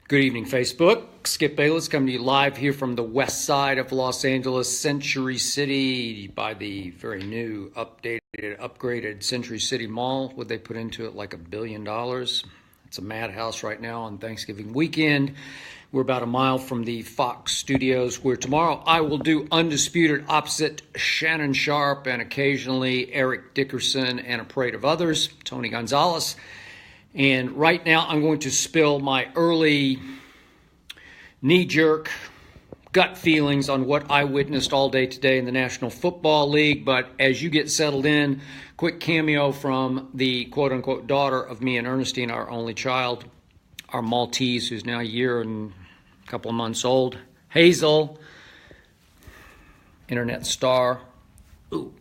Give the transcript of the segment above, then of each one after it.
Good evening, Facebook. Skip Bayless coming to you live here from the west side of Los Angeles, Century City, by the very new, upgraded Century City Mall. What they put into it, like $1 billion. It's a madhouse right now on Thanksgiving weekend. We're about a mile from the Fox Studios, where tomorrow I will do Undisputed opposite Shannon Sharp and occasionally Eric Dickerson and a parade of others, Tony Gonzalez. And right now I'm going to spill my early knee-jerk gut feelings on what I witnessed all day today in the National Football League. But as you get settled in, quick cameo from the quote-unquote daughter of me and Ernestine, our only child, our Maltese, who's now a year and a couple of months old. Hazel, internet star. Ooh,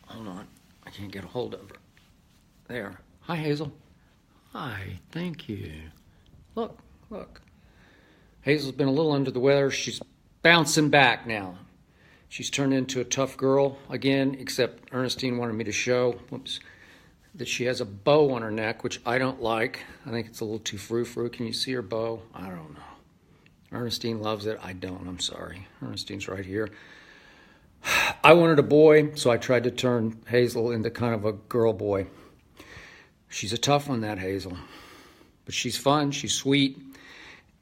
hold on. I can't get a hold of her. There. Hi, Hazel. Hi, thank you. Look. Hazel's been a little under the weather. She's bouncing back now. She's turned into a tough girl again, except Ernestine wanted me to show, that she has a bow on her neck, which I don't like. I think it's a little too frou-frou. Can you see her bow? I don't know. Ernestine loves it. I don't. I'm sorry. Ernestine's right here. I wanted a boy, so I tried to turn Hazel into kind of a girl boy. She's a tough one, that Hazel. But she's fun, she's sweet,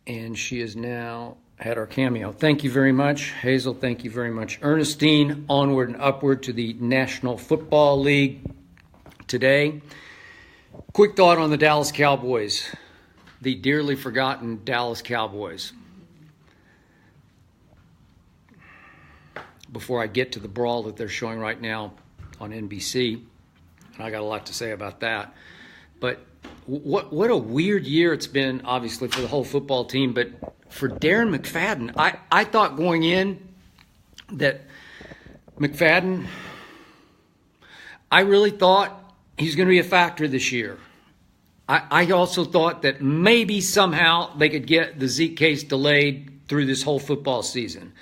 and she has now had our cameo. Thank you very much, Hazel. Thank you very much, Ernestine. Onward and upward to the National Football League today. Quick thought on the Dallas Cowboys, the dearly forgotten Dallas Cowboys. Before I get to the brawl that they're showing right now on NBC, and I got a lot to say about that. But what a weird year it's been, obviously, for the whole football team. But for Darren McFadden, I thought going in that McFadden, I really thought he's going to be a factor this year. I also thought that maybe somehow they could get the Zeke case delayed through this whole football season.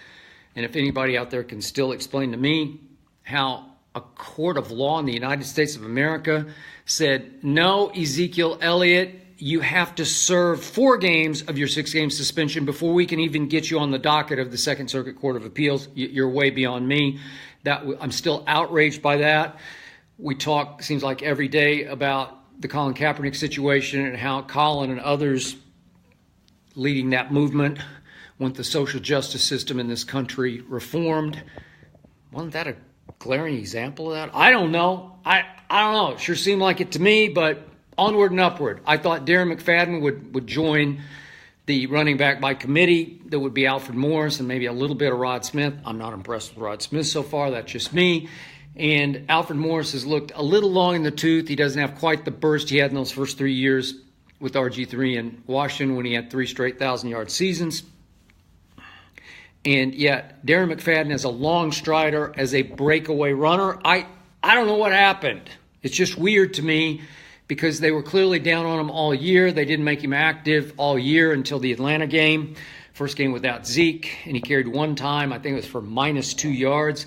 And if anybody out there can still explain to me how a court of law in the United States of America said, no, Ezekiel Elliott, you have to serve 4 games of your 6-game suspension before we can even get you on the docket of the Second Circuit Court of Appeals. You're way beyond me. I'm still outraged by that. We talk, seems like every day, about the Colin Kaepernick situation and how Colin and others leading that movement want the social justice system in this country reformed. Wasn't that a glaring example of that? I don't know. I don't know. It sure seemed like it to me, but onward and upward. I thought Darren McFadden would join the running back by committee. That would be Alfred Morris and maybe a little bit of Rod Smith. I'm not impressed with Rod Smith so far. That's just me. And Alfred Morris has looked a little long in the tooth. He doesn't have quite the burst he had in those first 3 years with RG3 in Washington when he had 3 straight 1,000-yard seasons. And yet, Darren McFadden as a long strider, as a breakaway runner, I don't know what happened. It's just weird to me because they were clearly down on him all year. They didn't make him active all year until the Atlanta game. First game without Zeke, and he carried one time. I think it was for -2 yards.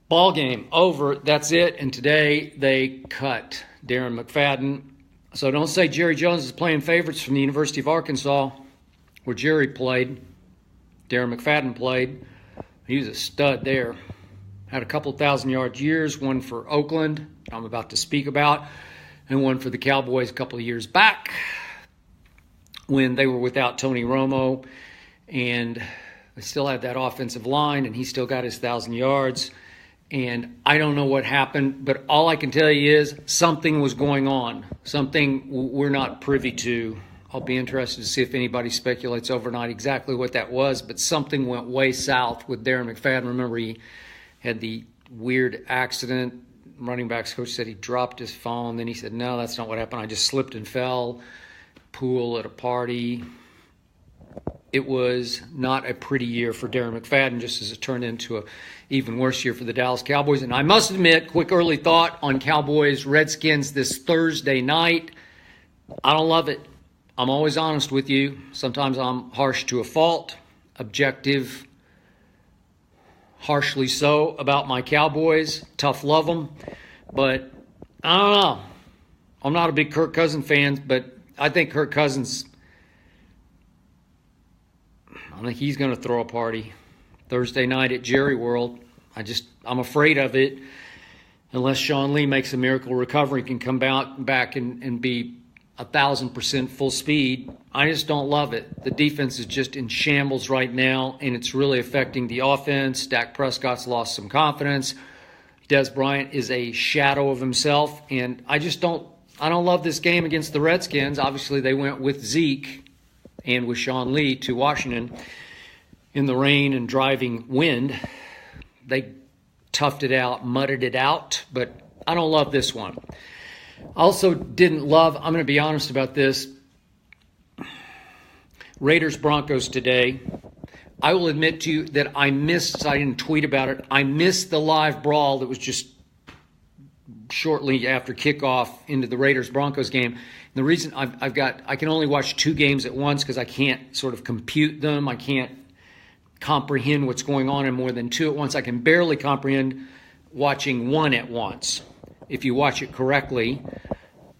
Ball game, over. That's it. And today they cut Darren McFadden. So don't say Jerry Jones is playing favorites from the University of Arkansas, where Jerry played. Darren McFadden played. He was a stud there. Had a couple 1,000-yard years, one for Oakland, I'm about to speak about, and one for the Cowboys a couple of years back when they were without Tony Romo, and they still had that offensive line, and he still got his 1,000 yards. And I don't know what happened, but all I can tell you is something was going on, something we're not privy to. I'll be interested to see if anybody speculates overnight exactly what that was, but something went way south with Darren McFadden. Remember, he had the weird accident. Running backs coach said he dropped his phone. Then he said, no, that's not what happened. I just slipped and fell. Pool at a party. It was not a pretty year for Darren McFadden, just as it turned into an even worse year for the Dallas Cowboys. And I must admit, quick early thought on Cowboys-Redskins this Thursday night. I don't love it. I'm always honest with you. Sometimes I'm harsh to a fault, objective, harshly so about my Cowboys. Tough love them. But I don't know. I'm not a big Kirk Cousins fan, but I think Kirk Cousins I think he's going to throw a party Thursday night at Jerry World. I'm afraid of it. Unless Sean Lee makes a miracle recovery, can come back and be 1,000% full speed. I just don't love it. The defense is just in shambles right now, and it's really affecting the offense. Dak Prescott's lost some confidence. Des Bryant is a shadow of himself, and I don't love this game against the Redskins. Obviously, they went with Zeke and with Sean Lee to Washington in the rain and driving wind. They toughed it out, mudded it out, but I don't love this one. Also didn't love, I'm going to be honest about this, Raiders-Broncos today. I will admit to you that I didn't tweet about it, I missed the live brawl that was just shortly after kickoff into the Raiders-Broncos game. And the reason I can only watch 2 games at once because I can't sort of compute them. I can't comprehend what's going on in more than 2 at once. I can barely comprehend watching 1 at once. If you watch it correctly,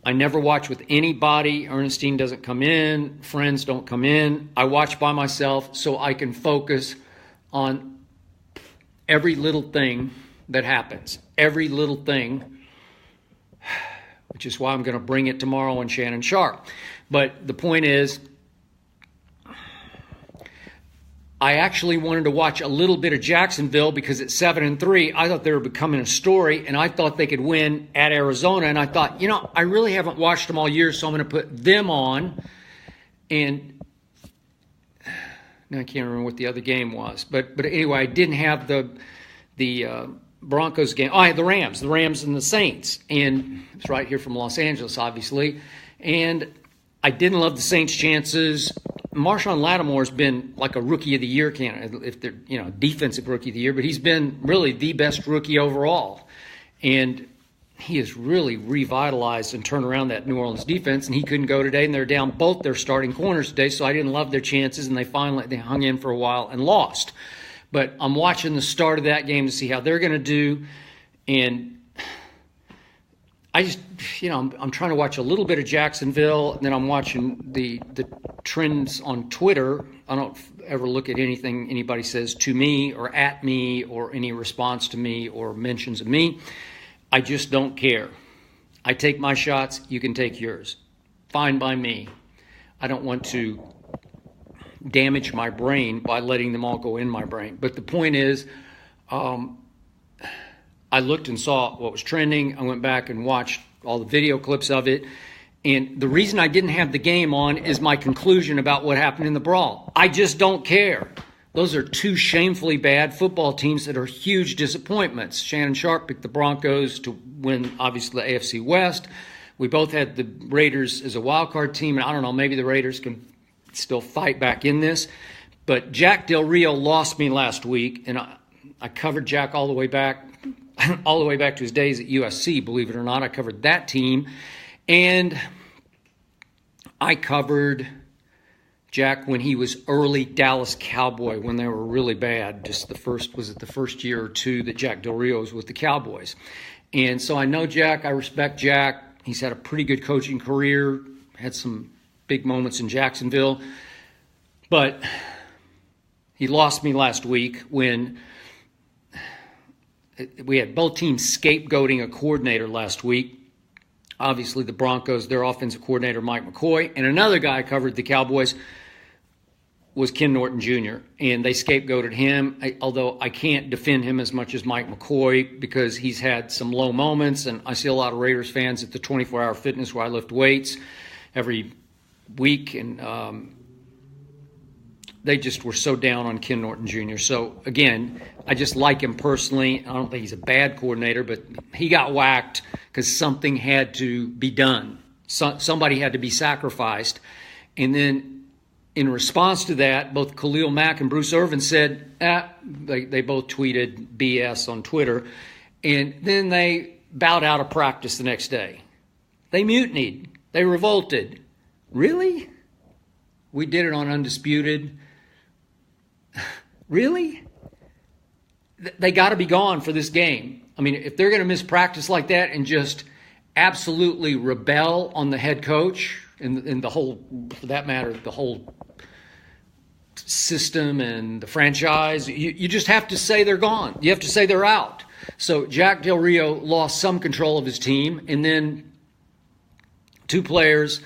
I never watch with anybody. Ernestine doesn't come in. Friends don't come in. I watch by myself so I can focus on every little thing that happens. Every little thing, which is why I'm going to bring it tomorrow on Shannon Sharp. But the point is, I actually wanted to watch a little bit of Jacksonville because at 7-3, I thought they were becoming a story, and I thought they could win at Arizona. And I thought, I really haven't watched them all year, so I'm going to put them on. And now I can't remember what the other game was, but anyway, I didn't have the Broncos game. Oh, I had the Rams and the Saints, and it's right here from Los Angeles, obviously. And I didn't love the Saints' chances. Marshawn Lattimore's been like a Rookie of the Year candidate, if they're defensive Rookie of the Year, but he's been really the best rookie overall, and he has really revitalized and turned around that New Orleans defense. And he couldn't go today, and they're down both their starting corners today, so I didn't love their chances, and they hung in for a while and lost. But I'm watching the start of that game to see how they're going to do, and I just, I'm trying to watch a little bit of Jacksonville, and then I'm watching the trends on Twitter. I don't ever look at anything anybody says to me or at me or any response to me or mentions of me. I just don't care. I take my shots. You can take yours. Fine by me. I don't want to damage my brain by letting them all go in my brain. But the point is, I looked and saw what was trending. I went back and watched all the video clips of it. And the reason I didn't have the game on is my conclusion about what happened in the brawl. I just don't care. Those are 2 shamefully bad football teams that are huge disappointments. Shannon Sharp picked the Broncos to win, obviously, the AFC West. We both had the Raiders as a wild card team. And I don't know, maybe the Raiders can still fight back in this. But Jack Del Rio lost me last week, and I covered Jack all the way back to his days at USC, believe it or not. I covered that team. And I covered Jack when he was early Dallas Cowboy, when they were really bad. Just the first year or 2 that Jack Del Rio was with the Cowboys. And so I know Jack. I respect Jack. He's had a pretty good coaching career, had some big moments in Jacksonville. But he lost me last week when we had both teams scapegoating a coordinator last week. Obviously, the Broncos, their offensive coordinator, Mike McCoy, and another guy covered the Cowboys was Ken Norton Jr., and they scapegoated him, although I can't defend him as much as Mike McCoy because he's had some low moments, and I see a lot of Raiders fans at the 24-hour fitness where I lift weights every week, and they just were so down on Ken Norton Jr. So, again, I just like him personally. I don't think he's a bad coordinator, but he got whacked because something had to be done. Somebody had to be sacrificed. And then in response to that, both Khalil Mack and Bruce Irvin said, they both tweeted BS on Twitter. And then they bowed out of practice the next day. They mutinied. They revolted. Really? We did it on Undisputed. Really? They got to be gone for this game. I mean, if they're going to miss practice like that and just absolutely rebel on the head coach and the whole, for that matter, the whole system and the franchise. You just have to say they're gone. You have to say they're out. So Jack Del Rio lost some control of his team, and then two players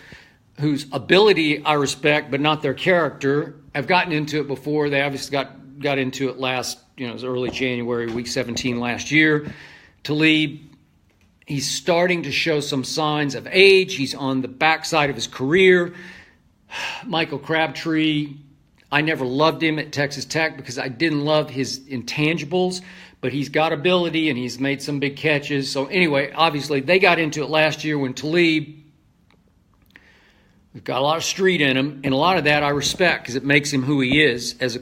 whose ability I respect, but not their character, have gotten into it before. They obviously got into it last, it was early January, week 17 last year. Talib, he's starting to show some signs of age. He's on the backside of his career. Michael Crabtree, I never loved him at Texas Tech because I didn't love his intangibles, but he's got ability and he's made some big catches. So anyway, obviously they got into it last year when Talib, we've got a lot of street in him, and a lot of that I respect because it makes him who he is as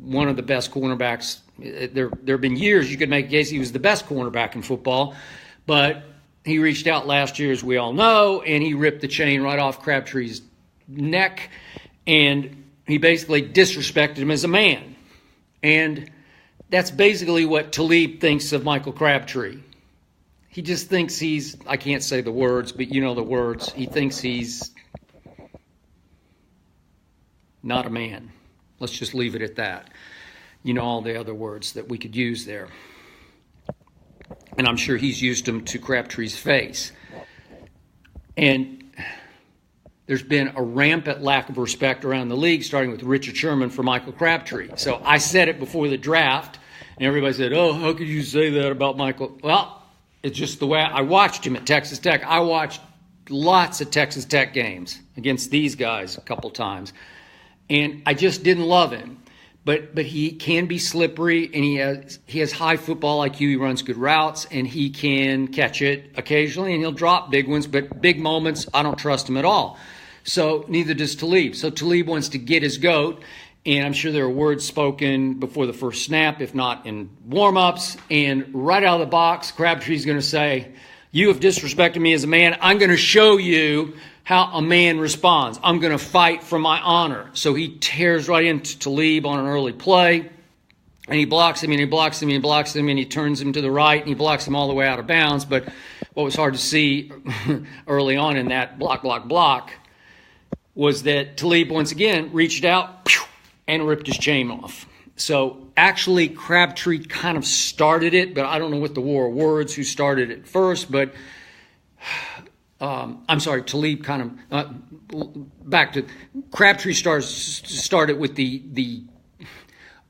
one of the best cornerbacks. There have been years you could make a case he was the best cornerback in football, but he reached out last year, as we all know, and he ripped the chain right off Crabtree's neck, and he basically disrespected him as a man. And that's basically what Talib thinks of Michael Crabtree. He just thinks he's, I can't say the words, but you know the words. He thinks he's not a man. Let's just leave it at that. You know all the other words that we could use there. And I'm sure he's used them to Crabtree's face. And there's been a rampant lack of respect around the league, starting with Richard Sherman for Michael Crabtree. So I said it before the draft, and everybody said, oh, how could you say that about Michael? Well, it's just the way I watched him at Texas Tech. I watched lots of Texas Tech games against these guys a couple times, and I just didn't love him. But he can be slippery, and he has high football IQ. He runs good routes, and he can catch it occasionally, and he'll drop big ones. But big moments, I don't trust him at all. So neither does Talib. So Talib wants to get his goat, and I'm sure there are words spoken before the first snap, if not in warm-ups. And right out of the box, Crabtree's going to say, you have disrespected me as a man. I'm going to show you how a man responds. I'm going to fight for my honor. So he tears right into Talib on an early play, and he blocks him, and he blocks him, and he blocks him, and he turns him to the right, and he blocks him all the way out of bounds. But what was hard to see early on in that block was that Talib once again reached out and ripped his chain off. So actually Crabtree kind of started it, but I don't know what the war of words who started it first, but I'm sorry, Talib kind of back to Crabtree started with the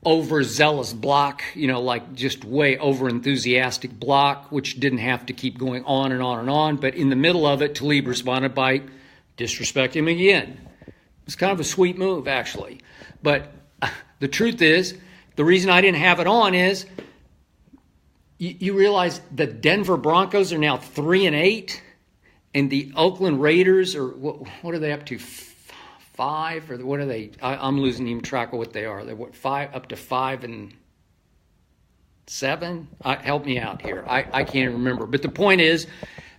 overzealous block, like just way over enthusiastic block, which didn't have to keep going on and on and on. But in the middle of it, Talib responded by disrespecting him again. It's kind of a sweet move, actually. But the truth is, the reason I didn't have it on is you realize the Denver Broncos are now 3-8. And the Oakland Raiders are, what are they up to, 5? Or what are they? I'm losing even track of what they are. They're what, 5, up to 5-7? Help me out here. I can't remember. But the point is,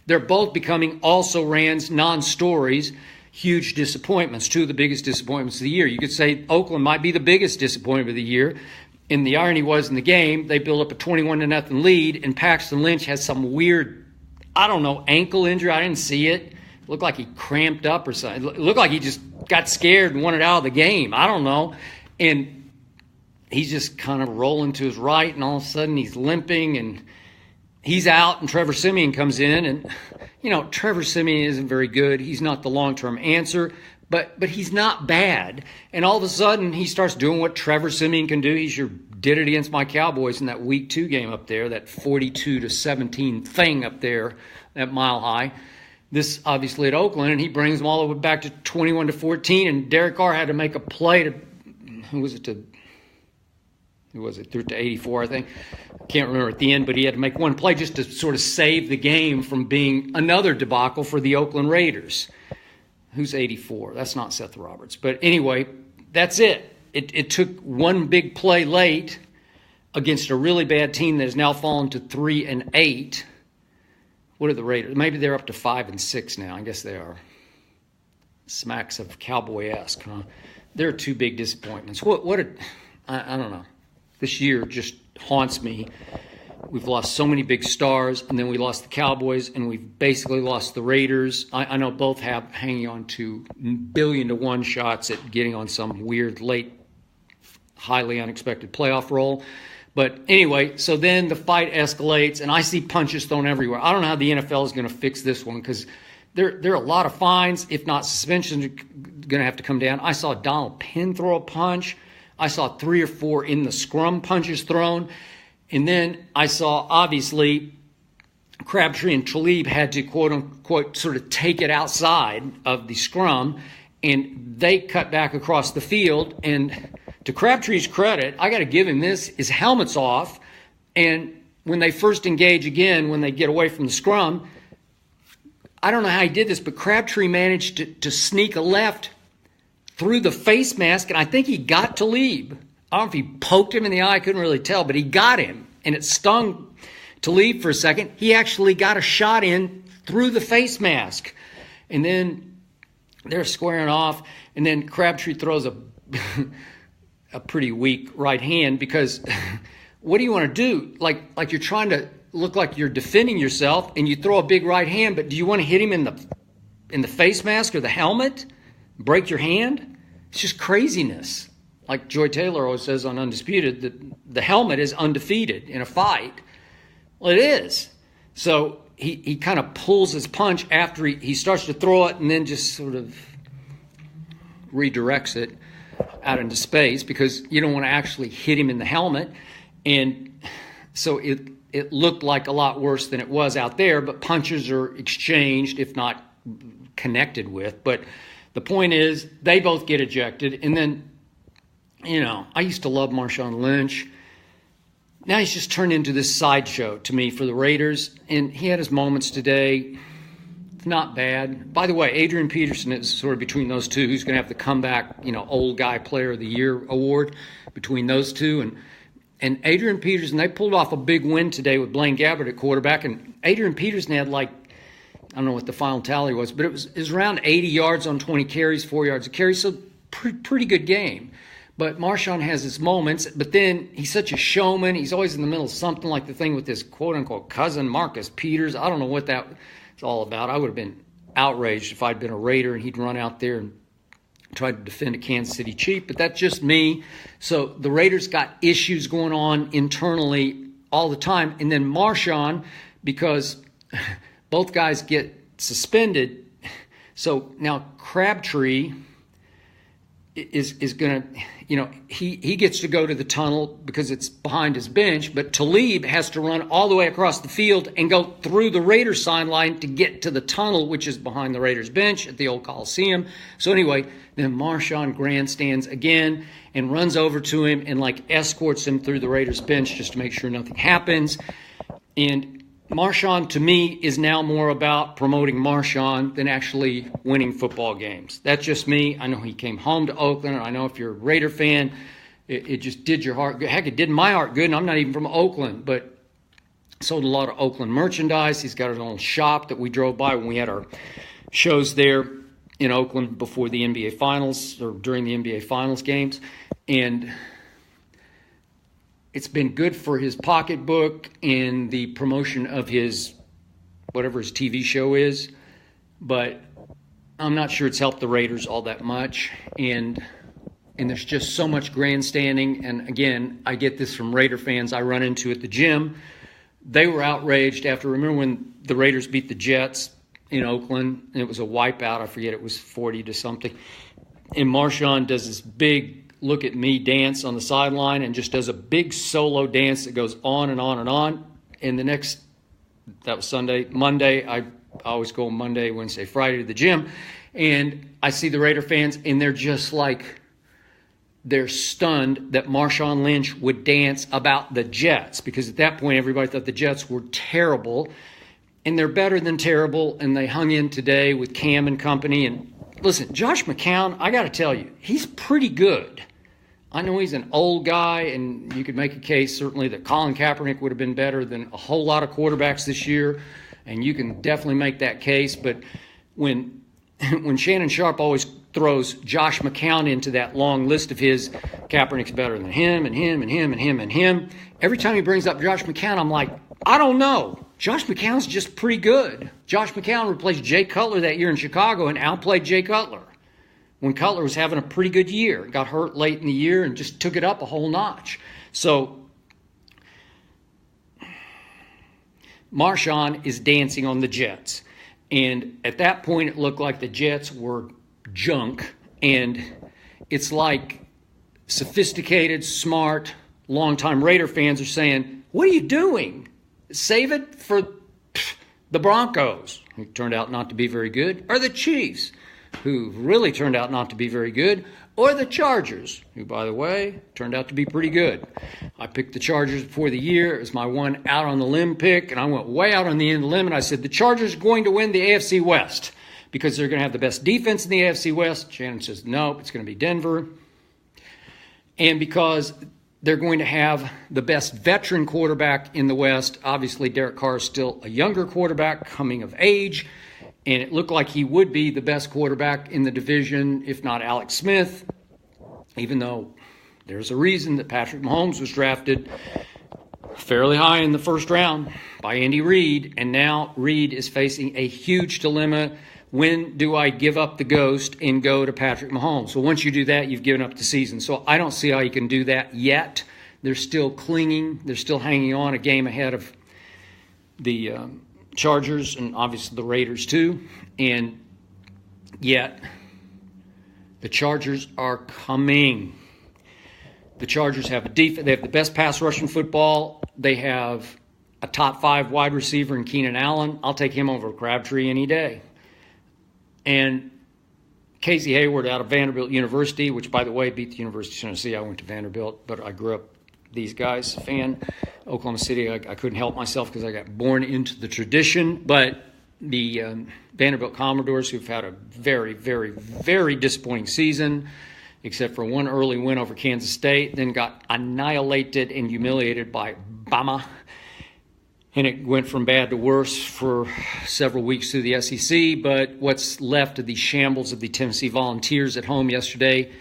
they're both becoming also-rans, non-stories, huge disappointments, two of the biggest disappointments of the year. You could say Oakland might be the biggest disappointment of the year. And the irony was in the game, they built up a 21-0 lead, and Paxton Lynch has some weird, I don't know, ankle injury. I didn't see it. It looked like he cramped up or something. It looked like he just got scared and wanted out of the game. I don't know. And he's just kind of rolling to his right, and all of a sudden he's limping, and he's out, and Trevor Siemian comes in. And, Trevor Siemian isn't very good. He's not the long-term answer, but he's not bad. And all of a sudden he starts doing what Trevor Siemian can do. He sure did it against my Cowboys in that Week 2 game up there, that 42-17 thing up there, that Mile High. This obviously at Oakland, and he brings them all the way back to 21-14, and Derek Carr had to make a play to, threw it to 84, I think. Can't remember at the end, but he had to make one play just to sort of save the game from being another debacle for the Oakland Raiders. Who's 84? That's not Seth Roberts. But anyway, that's it. It took one big play late against a really bad team that has now fallen to 3-8. What are the Raiders? Maybe they're up to 5-6 now. I guess they are. Smacks of Cowboy-esque, huh? There are two big disappointments. I don't know. This year just haunts me. We've lost so many big stars, and then we lost the Cowboys, and we've basically lost the Raiders. I know both have hanging on to 1,000,000,000 shots at getting on some weird late highly unexpected playoff role. But anyway, so then the fight escalates, and I see punches thrown everywhere. I don't know how the NFL is going to fix this one, because there are a lot of fines, if not suspensions, going to have to come down. I saw Donald Penn throw a punch. I saw 3 or 4 in the scrum punches thrown. And then I saw, obviously, Crabtree and Talib had to, quote-unquote, sort of take it outside of the scrum, and they cut back across the field. And to Crabtree's credit, I got to give him this, his helmet's off, and when they first engage again, when they get away from the scrum, I don't know how he did this, but Crabtree managed to sneak a left through the face mask, and I think he got Talib. I don't know if he poked him in the eye, I couldn't really tell, but he got him, and it stung Talib for a second. He actually got a shot in through the face mask. And then they're squaring off, and then Crabtree throws a pretty weak right hand, because what do you want to do? Like you're trying to look like you're defending yourself, and you throw a big right hand, but do you want to hit him in the face mask or the helmet? Break your hand? It's just craziness. Like Joy Taylor always says on Undisputed, that the helmet is undefeated in a fight. Well, it is. So he kind of pulls his punch after he starts to throw it, and then just sort of redirects it out into space, because you don't want to actually hit him in the helmet. And so it looked like a lot worse than it was out there, but punches are exchanged, if not connected with. But the point is, they both get ejected. And then, I used to love Marshawn Lynch. Now he's just turned into this sideshow to me for the Raiders. And he had his moments today. It's not bad. By the way, Adrian Peterson is sort of between those two, who's going to have the comeback, old guy player of the year award between those two. And Adrian Peterson, they pulled off a big win today with Blaine Gabbert at quarterback. And Adrian Peterson had I don't know what the final tally was, but it was around 80 yards on 20 carries, 4 yards a carry. So pretty good game. But Marshawn has his moments, but then he's such a showman. He's always in the middle of something, like the thing with his quote-unquote cousin, Marcus Peters. I don't know what that is all about. I would have been outraged if I'd been a Raider and he'd run out there and tried to defend a Kansas City Chief, but that's just me. So the Raiders got issues going on internally all the time. And then Marshawn, because both guys get suspended, so now Crabtree is going to, he gets to go to the tunnel because it's behind his bench, but Talib has to run all the way across the field and go through the Raiders sideline to get to the tunnel, which is behind the Raiders bench at the old Coliseum. So anyway, then Marshawn grandstands again and runs over to him and escorts him through the Raiders bench just to make sure nothing happens. And Marshawn, to me, is now more about promoting Marshawn than actually winning football games. That's just me. I know he came home to Oakland. I know if you're a Raider fan, it just did your heart good. Heck, it did my heart good, and I'm not even from Oakland, but sold a lot of Oakland merchandise. He's got his own shop that we drove by when we had our shows there in Oakland before the NBA Finals, or during the NBA Finals games. And it's been good for his pocketbook and the promotion of his, whatever his TV show is, but I'm not sure it's helped the Raiders all that much. And there's just so much grandstanding. And again, I get this from Raider fans I run into at the gym. They were outraged after, remember when the Raiders beat the Jets in Oakland, and it was a wipeout. I forget, it was 40 to something. And Marshawn does this big look at me dance on the sideline and just does a big solo dance that goes on and on and on. And that was Sunday. Monday, I always go Monday, Wednesday, Friday to the gym. And I see the Raider fans, and they're just they're stunned that Marshawn Lynch would dance about the Jets, because at that point everybody thought the Jets were terrible. And they're better than terrible, and they hung in today with Cam and company. And listen, Josh McCown, I got to tell you, he's pretty good. I know he's an old guy, and you could make a case certainly that Colin Kaepernick would have been better than a whole lot of quarterbacks this year, and you can definitely make that case. But when Shannon Sharp always throws Josh McCown into that long list of his, Kaepernick's better than him and him and him and him and him, every time he brings up Josh McCown, I'm like, I don't know. Josh McCown's just pretty good. Josh McCown replaced Jay Cutler that year in Chicago and outplayed Jay Cutler. when Cutler was having a pretty good year. Got hurt late in the year and just took it up a whole notch. So Marshawn is dancing on the Jets. And at that point, it looked like the Jets were junk. And it's like sophisticated, smart, longtime Raider fans are saying, what are you doing? Save it for the Broncos, who turned out not to be very good, or the Chiefs, who really turned out not to be very good, or the Chargers, who, by the way, turned out to be pretty good. I picked the Chargers before the year. It was my one out on the limb pick, and I went way out on the end of the limb, and I said the Chargers are going to win the AFC West because they're going to have the best defense in the AFC West. Shannon says, nope, it's going to be Denver. And because they're going to have the best veteran quarterback in the West. Obviously, Derek Carr is still a younger quarterback coming of age, and it looked like he would be the best quarterback in the division, if not Alex Smith, even though there's a reason that Patrick Mahomes was drafted fairly high in the first round by Andy Reid, and now Reid is facing a huge dilemma. When do I give up the ghost and go to Patrick Mahomes? So once you do that, you've given up the season. So I don't see how you can do that yet. They're still clinging. They're still hanging on a game ahead of the Chargers and obviously the Raiders too. And yet the Chargers are coming. The Chargers have a defense. They have the best pass rush in football. They have a top 5 wide receiver in Keenan Allen. I'll take him over Crabtree any day. And Casey Hayward out of Vanderbilt University, which, by the way, beat the University of Tennessee. I went to Vanderbilt, but I grew up these guys fan. Oklahoma City, I couldn't help myself because I got born into the tradition. But the Vanderbilt Commodores, who've had a very, very, very disappointing season, except for one early win over Kansas State, then got annihilated and humiliated by Bama. And it went from bad to worse for several weeks through the SEC. But what's left of the shambles of the Tennessee Volunteers at home yesterday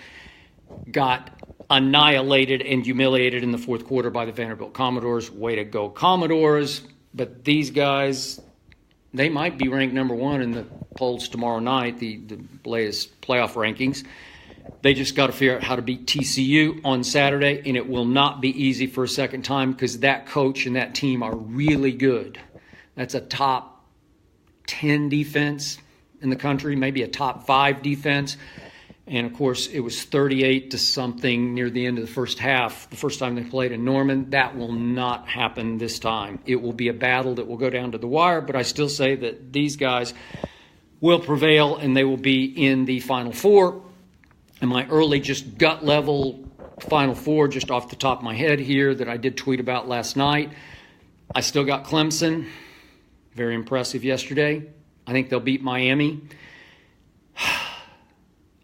got annihilated and humiliated in the fourth quarter by the Vanderbilt Commodores. Way to go, Commodores. But these guys, they might be ranked number 1 in the polls tomorrow night, the latest playoff rankings. They just got to figure out how to beat TCU on Saturday, and it will not be easy for a second time because that coach and that team are really good. That's a top 10 defense in the country, maybe a top 5 defense. And, of course, it was 38 to something near the end of the first half, the first time they played in Norman. That will not happen this time. It will be a battle that will go down to the wire, but I still say that these guys will prevail and they will be in the Final Four. And my early, just gut level Final Four, just off the top of my head here, that I did tweet about last night. I still got Clemson. Very impressive yesterday. I think they'll beat Miami.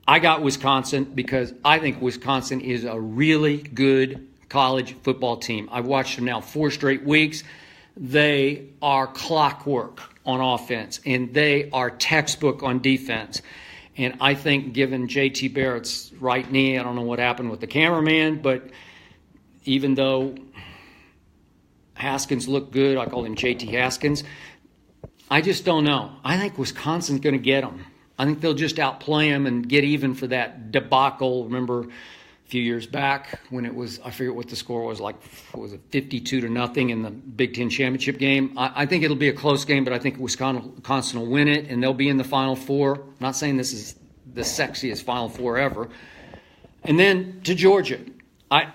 I got Wisconsin because I think Wisconsin is a really good college football team. I've watched them now 4 straight weeks. They are clockwork on offense, and they are textbook on defense. And I think given J.T. Barrett's right knee, I don't know what happened with the cameraman, but even though Haskins looked good, I call him J.T. Haskins, I just don't know. I think Wisconsin's going to get them. I think they'll just outplay them and get even for that debacle. Remember a few years back when it was, I forget what the score was, like, what was it, 52-0 in the Big Ten championship game. I think it'll be a close game, but I think Wisconsin will win it, and they'll be in the Final Four. I'm not saying this is the sexiest Final Four ever. And then to Georgia. I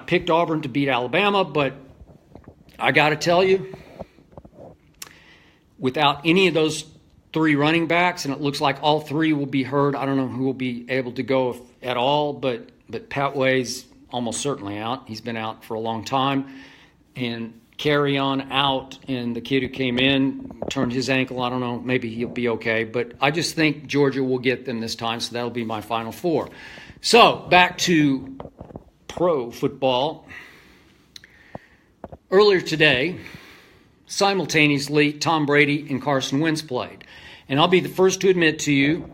picked Auburn to beat Alabama, but I got to tell you, without any of those 3 running backs, and it looks like all 3 will be hurt. I don't know who will be able to go at all, but Patway's almost certainly out. He's been out for a long time. And Carry On out, and the kid who came in turned his ankle. I don't know, maybe he'll be okay. But I just think Georgia will get them this time, so that'll be my Final Four. So back to pro football. Earlier today, simultaneously, Tom Brady and Carson Wentz played. And I'll be the first to admit to you,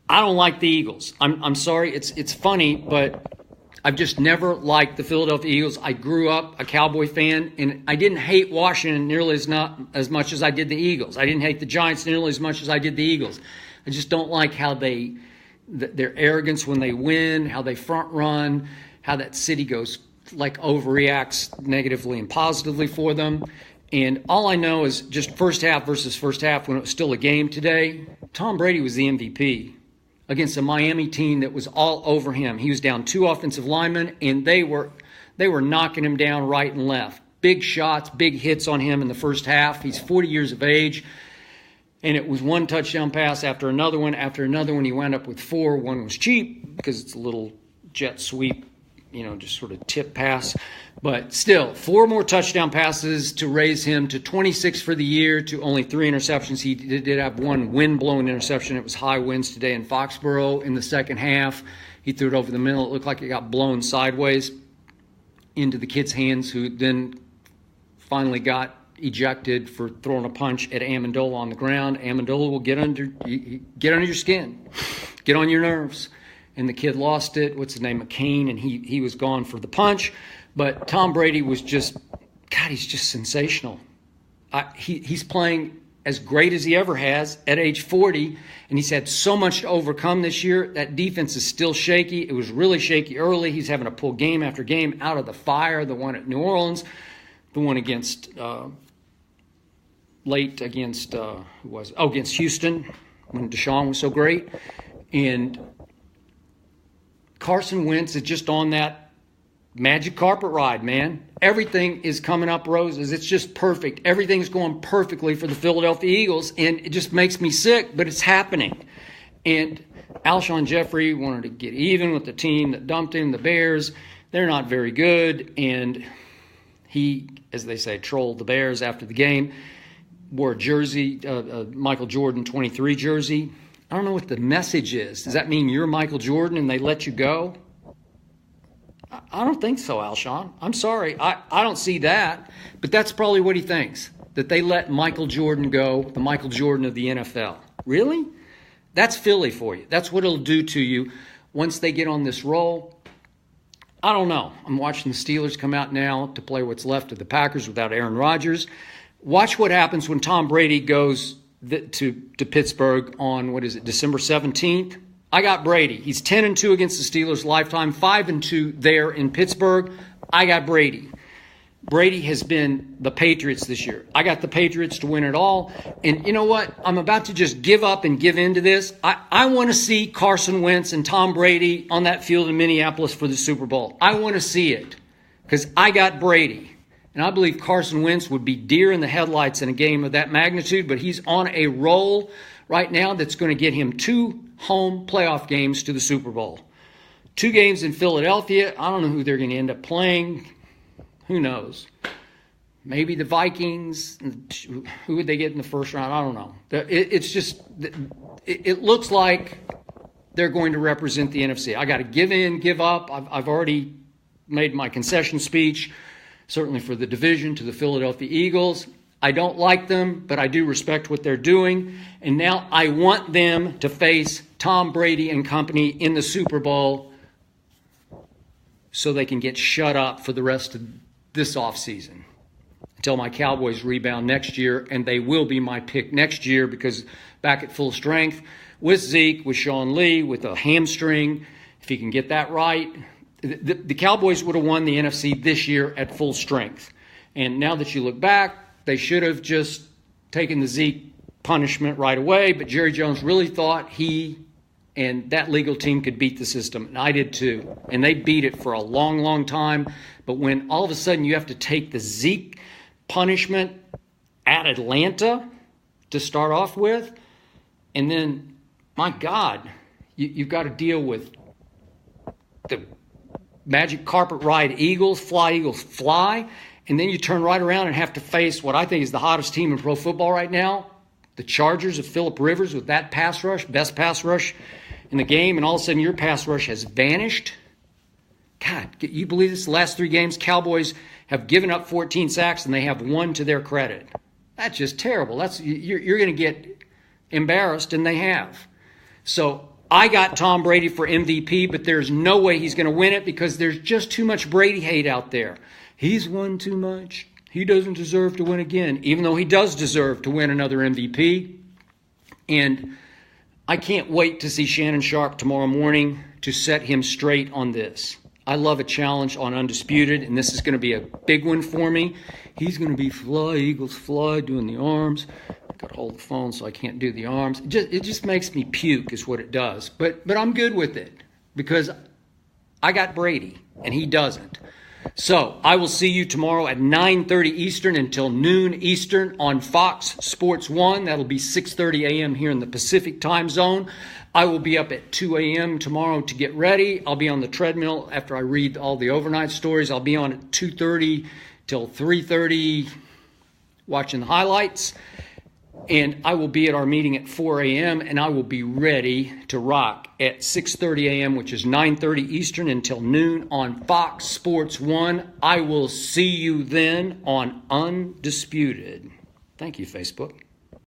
I don't like the Eagles. I'm sorry, it's funny, but I've just never liked the Philadelphia Eagles. I grew up a Cowboy fan, and I didn't hate Washington nearly as much as I did the Eagles. I didn't hate the Giants nearly as much as I did the Eagles. I just don't like how their arrogance when they win, how they front run, how that city goes like overreacts negatively and positively for them. And all I know is just first half versus first half when it was still a game today, Tom Brady was the MVP against a Miami team that was all over him. He was down 2 offensive linemen, and they were knocking him down right and left. Big shots, big hits on him in the first half. He's 40 years of age, and it was one touchdown pass after another one. After another one, he wound up with 4. One was cheap because it's a little jet sweep, just sort of tip pass. But still, 4 more touchdown passes to raise him to 26 for the year, to only 3 interceptions. He did have 1 wind-blown interception. It was high winds today in Foxborough in the second half. He threw it over the middle. It looked like it got blown sideways into the kid's hands, who then finally got ejected for throwing a punch at Amendola on the ground. Amendola will get under your skin, get on your nerves. And the kid lost it. What's his name? McCain, and he was gone for the punch. But Tom Brady was just, God, he's just sensational. He's playing as great as he ever has at age 40, and he's had so much to overcome this year. That defense is still shaky. It was really shaky early. He's having to pull game after game out of the fire. The one at New Orleans, the one against against Houston when Deshaun was so great. And Carson Wentz is just on that magic carpet ride, man. Everything is coming up roses. It's just perfect. Everything's going perfectly for the Philadelphia Eagles, and it just makes me sick, but it's happening. And Alshon Jeffrey wanted to get even with the team that dumped him, the Bears. They're not very good, and he, as they say, trolled the Bears after the game, wore a jersey, Michael Jordan 23 jersey. I don't know what the message is. Does that mean you're Michael Jordan and they let you go? I don't think so, Alshon. I'm sorry. I don't see that. But that's probably what he thinks, that they let Michael Jordan go, the Michael Jordan of the NFL. Really? That's Philly for you. That's what it'll do to you once they get on this roll. I don't know. I'm watching the Steelers come out now to play what's left of the Packers without Aaron Rodgers. Watch what happens when Tom Brady goes to Pittsburgh on, December 17th. I got Brady. He's 10-2 against the Steelers lifetime, 5-2 there in Pittsburgh. I got Brady. Brady has been the Patriots this year. I got the Patriots to win it all. And you know what? I'm about to just give up and give in to this. I want to see Carson Wentz and Tom Brady on that field in Minneapolis for the Super Bowl. I want to see it because I got Brady. And I believe Carson Wentz would be deer in the headlights in a game of that magnitude, but he's on a roll right now that's going to get him 2 home playoff games to the Super Bowl. 2 games in Philadelphia. I don't know who they're going to end up playing. Who knows? Maybe the Vikings. Who would they get in the first round? I don't know. It's just, it looks like they're going to represent the NFC. I got to give in, give up. I've already made my concession speech, certainly for the division, to the Philadelphia Eagles. I don't like them, but I do respect what they're doing. And now I want them to face Tom Brady and company in the Super Bowl so they can get shut up for the rest of this offseason until my Cowboys rebound next year. And they will be my pick next year because back at full strength with Zeke, with Sean Lee, with a hamstring, if he can get that right, the Cowboys would have won the NFC this year at full strength. And now that you look back, they should have just taken the Zeke punishment right away, but Jerry Jones really thought he and that legal team could beat the system, and I did too. And they beat it for a long, long time. But when all of a sudden you have to take the Zeke punishment at Atlanta to start off with, and then, my God, you've got to deal with the magic carpet ride Eagles, fly, and then you turn right around and have to face what I think is the hottest team in pro football right now, the Chargers of Phillip Rivers with that pass rush, best pass rush in the game, and all of a sudden your pass rush has vanished. God, you believe this? The last 3 games, Cowboys have given up 14 sacks, and they have 1 to their credit. That's just terrible. You're going to get embarrassed, and they have. So I got Tom Brady for MVP, but there's no way he's going to win it because there's just too much Brady hate out there. He's won too much. He doesn't deserve to win again, even though he does deserve to win another MVP. And I can't wait to see Shannon Sharp tomorrow morning to set him straight on this. I love a challenge on Undisputed, and this is going to be a big one for me. He's going to be fly, Eagles fly, doing the arms. I've got to hold the phone so I can't do the arms. It just makes me puke is what it does. But I'm good with it because I got Brady, and he doesn't. So I will see you tomorrow at 9:30 Eastern until noon Eastern on Fox Sports 1. That'll be 6:30 a.m. here in the Pacific time zone. I will be up at 2 a.m. tomorrow to get ready. I'll be on the treadmill after I read all the overnight stories. I'll be on at 2:30 till 3:30 watching the highlights. And I will be at our meeting at 4 a.m. and I will be ready to rock at 6:30 a.m., which is 9:30 Eastern until noon on Fox Sports 1. I will see you then on Undisputed. Thank you, Facebook.